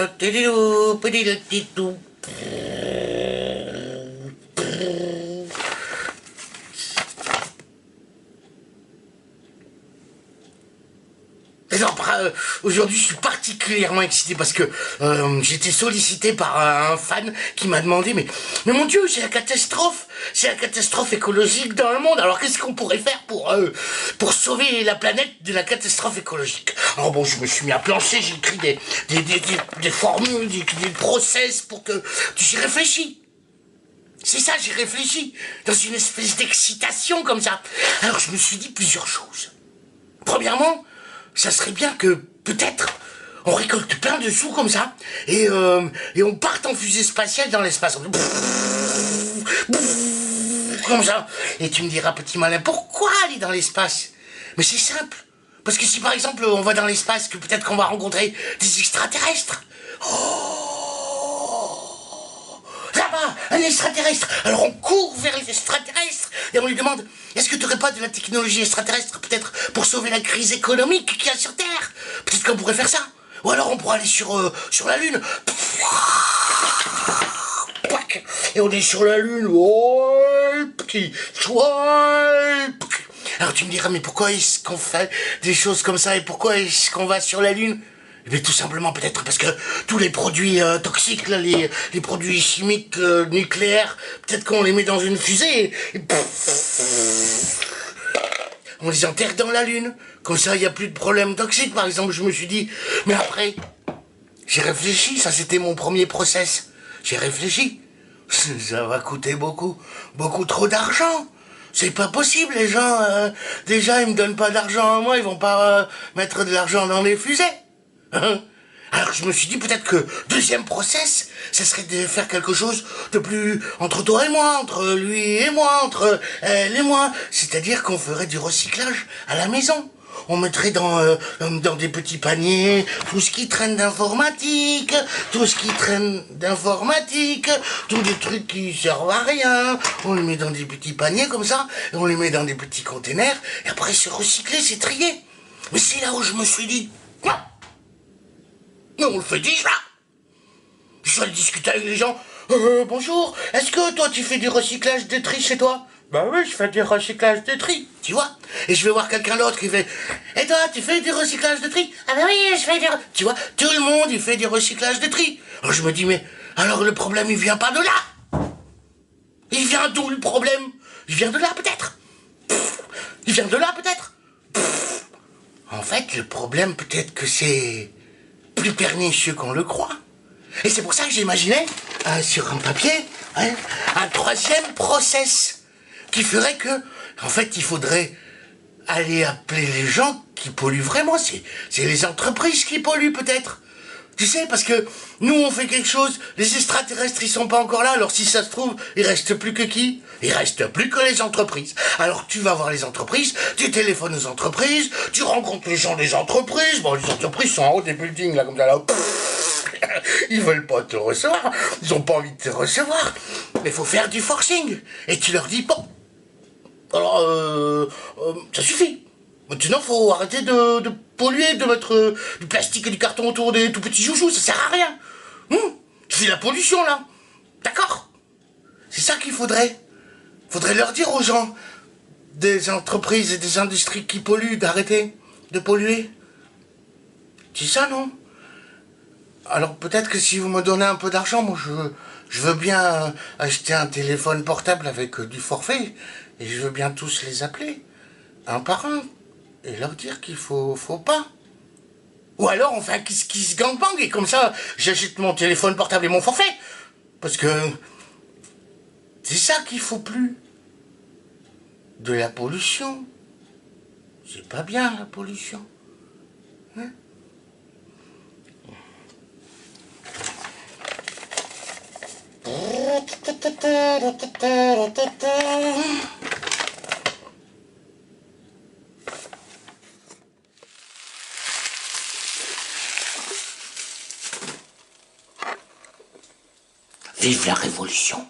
Alors, aujourd'hui, je suis particulièrement excité parce que j'ai été sollicité par un fan qui m'a demandé mais mon Dieu, c'est la catastrophe écologique dans le monde. Alors, qu'est-ce qu'on pourrait faire pour sauver la planète de la catastrophe écologique? Alors bon, je me suis mis à plancher, j'ai écrit des formules, des process pour que j'y réfléchis. C'est ça, j'ai réfléchi dans une espèce d'excitation comme ça. Alors, je me suis dit plusieurs choses. Premièrement, ça serait bien que, peut-être, on récolte plein de sous comme ça, et on parte en fusée spatiale dans l'espace. Comme ça. Et tu me diras, petit malin, pourquoi aller dans l'espace? Mais c'est simple. Parce que si, par exemple, on va dans l'espace, que peut-être qu'on va rencontrer des extraterrestres. Oh, là-bas, un extraterrestre. Alors on court vers l'extraterrestre et on lui demande, est-ce que tu n'aurais pas de la technologie extraterrestre peut-être pour sauver la crise économique qu'il y a sur Terre? Peut-être qu'on pourrait faire ça. Ou alors on pourrait aller sur la Lune. Et on est sur la Lune. Alors tu me diras, mais pourquoi est-ce qu'on fait des choses comme ça et pourquoi est-ce qu'on va sur la Lune? Mais tout simplement peut-être parce que tous les produits toxiques, là, les produits chimiques nucléaires, peut-être qu'on les met dans une fusée et on les enterre dans la Lune. Comme ça, il n'y a plus de problème toxique, par exemple, je me suis dit. Mais après, j'ai réfléchi, ça c'était mon premier process. J'ai réfléchi. Ça va coûter beaucoup trop d'argent. C'est pas possible, les gens, déjà, ils me donnent pas d'argent à moi, ils vont pas mettre de l'argent dans les fusées. Alors je me suis dit peut-être que deuxième process, ça serait de faire quelque chose de plus entre toi et moi, entre lui et moi, entre elle et moi. C'est-à-dire qu'on ferait du recyclage à la maison. On mettrait dans des petits paniers tout ce qui traîne d'informatique, tous les trucs qui servent à rien. On les met dans des petits paniers comme ça, et on les met dans des petits containers, et après c'est recyclé, c'est trié. Mais c'est là où je me suis dit, non, on le fait déjà. Je vais aller discuter avec les gens. Bonjour, est-ce que toi tu fais du recyclage de tri chez toi? Bah oui, je fais du recyclage de tri, tu vois. Et je vais voir quelqu'un d'autre qui fait, et toi tu fais du recyclage de tri? Ah bah oui, je fais du... Tu vois, tout le monde il fait du recyclage de tri. Alors je me dis, mais alors le problème il vient pas de là. Il vient d'où le problème? Il vient de là peut-être. Il vient de là peut-être. En fait, le problème peut-être que c'est plus pernicieux qu'on le croit. Et c'est pour ça que j'ai imaginé, sur un papier, un troisième process qui ferait que, en fait, il faudrait aller appeler les gens qui polluent vraiment. C'est les entreprises qui polluent peut-être. Tu sais, parce que nous, on fait quelque chose, les extraterrestres, ils sont pas encore là, alors si ça se trouve, il reste plus que qui? Il reste plus que les entreprises. Alors tu vas voir les entreprises, tu téléphones aux entreprises, tu rencontres les gens des entreprises. Bon, les entreprises sont en haut des buildings, là, comme ça, là. Ils veulent pas te recevoir, ils ont pas envie de te recevoir. Mais faut faire du forcing. Et tu leur dis, bon, alors, ça suffit. Maintenant, faut arrêter de polluer, de mettre du plastique et du carton autour des tout petits joujoux, ça sert à rien. C'est la pollution, là. D'accord? C'est ça qu'il faudrait. Faudrait leur dire aux gens des entreprises et des industries qui polluent d'arrêter de polluer. C'est ça, non? Alors peut-être que si vous me donnez un peu d'argent, moi je veux bien acheter un téléphone portable avec du forfait, et je veux bien tous les appeler, un par un, et leur dire qu'il faut pas. Ou alors on fait un kiss gangbang, et comme ça j'achète mon téléphone portable et mon forfait. Parce que c'est ça qu'il faut plus. De la pollution. C'est pas bien la pollution. Hein? Vive la révolution!